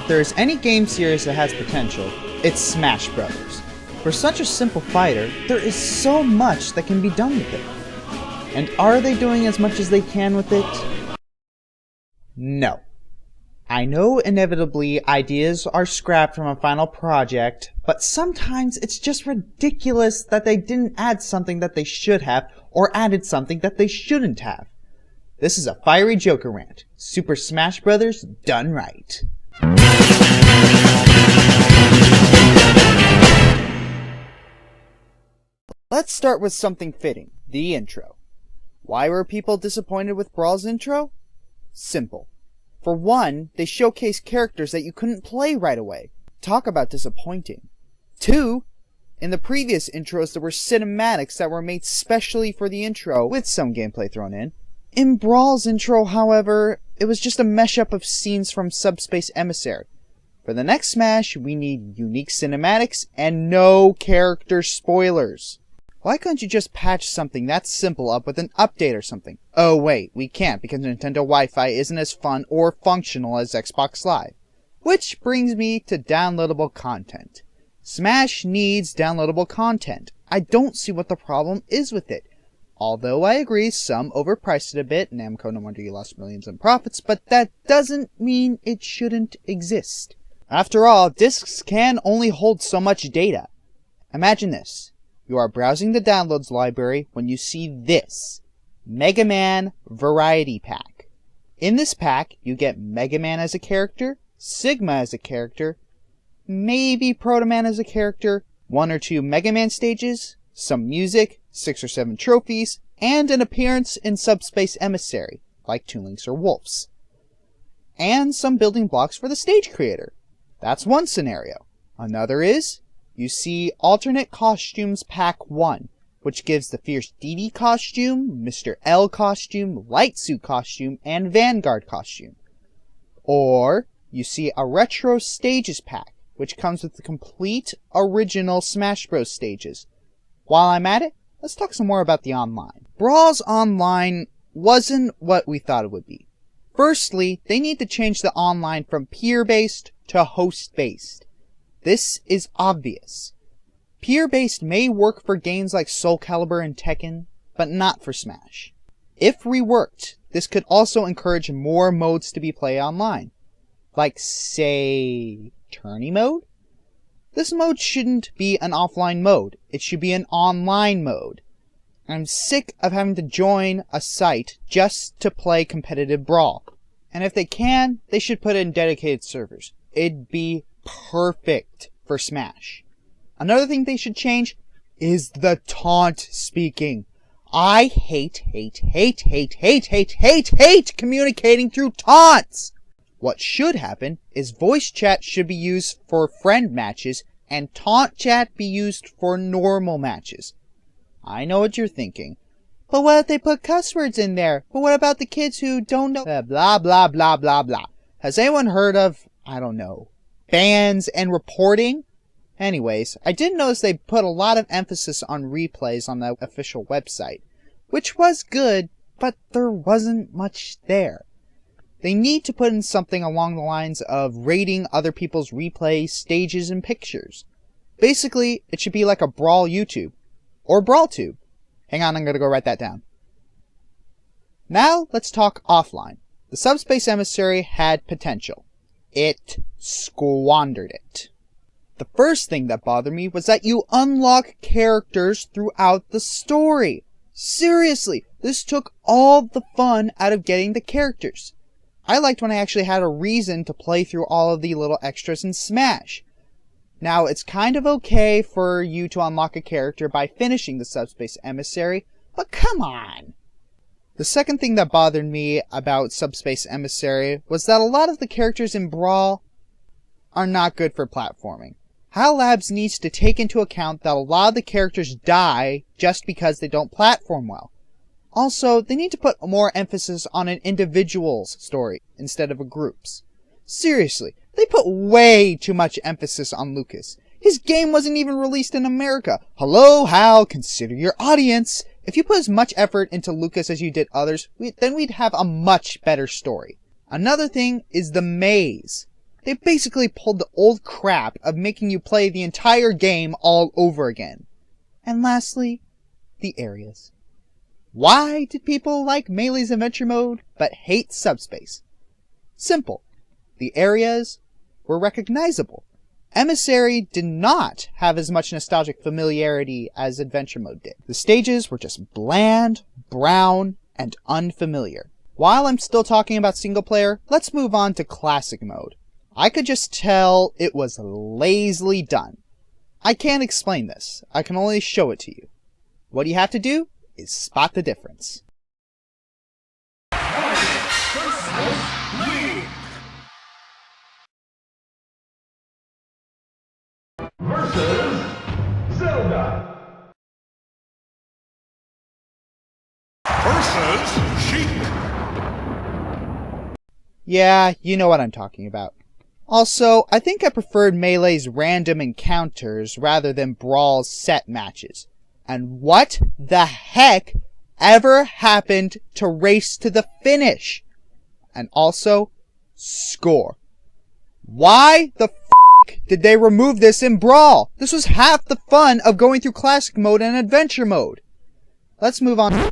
there is any game series that has potential, it's Smash Brothers. For such a simple fighter, there is so much that can be done with it. And are they doing as much as they can with it? No. I know inevitably ideas are scrapped from a final project, but sometimes it's just ridiculous that they didn't add something that they should have, or added something that they shouldn't have. This is a fiery Joker rant. Super Smash Brothers done right. Let's start with something fitting, the intro. Why were people disappointed with Brawl's intro? Simple. For one, they showcase characters that you couldn't play right away. Talk about disappointing. 2, in the previous intros there were cinematics that were made specially for the intro, with some gameplay thrown in. In Brawl's intro, however, it was just a mashup of scenes from Subspace Emissary. For the next Smash, we need unique cinematics and no character spoilers. Why couldn't you just patch something that simple up with an update or something? Oh wait, we can't because Nintendo Wi-Fi isn't as fun or functional as Xbox Live. Which brings me to downloadable content. Smash needs downloadable content. I don't see what the problem is with it. Although I agree some overpriced it a bit, Namco, no wonder you lost millions in profits, but that doesn't mean it shouldn't exist. After all, discs can only hold so much data. Imagine this. You are browsing the downloads library when you see this. Mega Man Variety Pack. In this pack, you get Mega Man as a character, Sigma as a character, maybe Proto Man as a character, 1 or 2 Mega Man stages, some music, 6 or 7 trophies, and an appearance in Subspace Emissary, like Toon Links or Wolves. And some building blocks for the stage creator. That's one scenario. Another is, you see Alternate Costumes Pack 1, which gives the Fierce DD costume, Mr. L costume, Light Suit costume, and Vanguard costume. Or, you see a Retro Stages Pack, which comes with the complete original Smash Bros. Stages. While I'm at it, let's talk some more about the online. Brawl's online wasn't what we thought it would be. Firstly, they need to change the online from peer-based to host-based. This is obvious. Peer-based may work for games like Soul Calibur and Tekken, but not for Smash. If reworked, this could also encourage more modes to be played online. Like, say, Tourney mode? This mode shouldn't be an offline mode, it should be an online mode. I'm sick of having to join a site just to play competitive Brawl. And if they can, they should put in dedicated servers. It'd be perfect for Smash. Another thing they should change is the taunt speaking. I hate communicating through taunts. What should happen is voice chat should be used for friend matches and taunt chat be used for normal matches. I know what you're thinking. But what if they put cuss words in there? But what about the kids who don't know blah blah blah blah blah? Has anyone heard of, I don't know, bans and reporting? Anyways, I did notice they put a lot of emphasis on replays on the official website, which was good, but there wasn't much there. They need to put in something along the lines of rating other people's replays, stages, and pictures. Basically, it should be like a Brawl YouTube, or BrawlTube. Hang on, I'm gonna go write that down. Now, let's talk offline. The Subspace Emissary had potential. It squandered it. The first thing that bothered me was that you unlock characters throughout the story. Seriously, this took all the fun out of getting the characters. I liked when I actually had a reason to play through all of the little extras in Smash. Now, it's kind of okay for you to unlock a character by finishing the Subspace Emissary, but come on! The second thing that bothered me about Subspace Emissary was that a lot of the characters in Brawl are not good for platforming. HAL Labs needs to take into account that a lot of the characters die just because they don't platform well. Also, they need to put more emphasis on an individual's story instead of a group's. Seriously, they put way too much emphasis on Lucas. His game wasn't even released in America. Hello, HAL, consider your audience. If you put as much effort into Lucas as you did others, then we'd have a much better story. Another thing is the maze. They basically pulled the old crap of making you play the entire game all over again. And lastly, the areas. Why did people like Melee's adventure mode but hate Subspace? Simple. The areas were recognizable. Emissary did not have as much nostalgic familiarity as adventure mode did. The stages were just bland, brown, and unfamiliar. While I'm still talking about single player, let's move on to classic mode. I could just tell it was lazily done. I can't explain this. I can only show it to you. What you have to do is spot the difference. Versus Zelda. Versus Sheik. Yeah, you know what I'm talking about. Also, I think I preferred Melee's random encounters rather than Brawl's set matches. And what the heck ever happened to Race to the Finish? And also, Score. Why the f*** did they remove this in Brawl? This was half the fun of going through Classic Mode and Adventure Mode. Let's move on.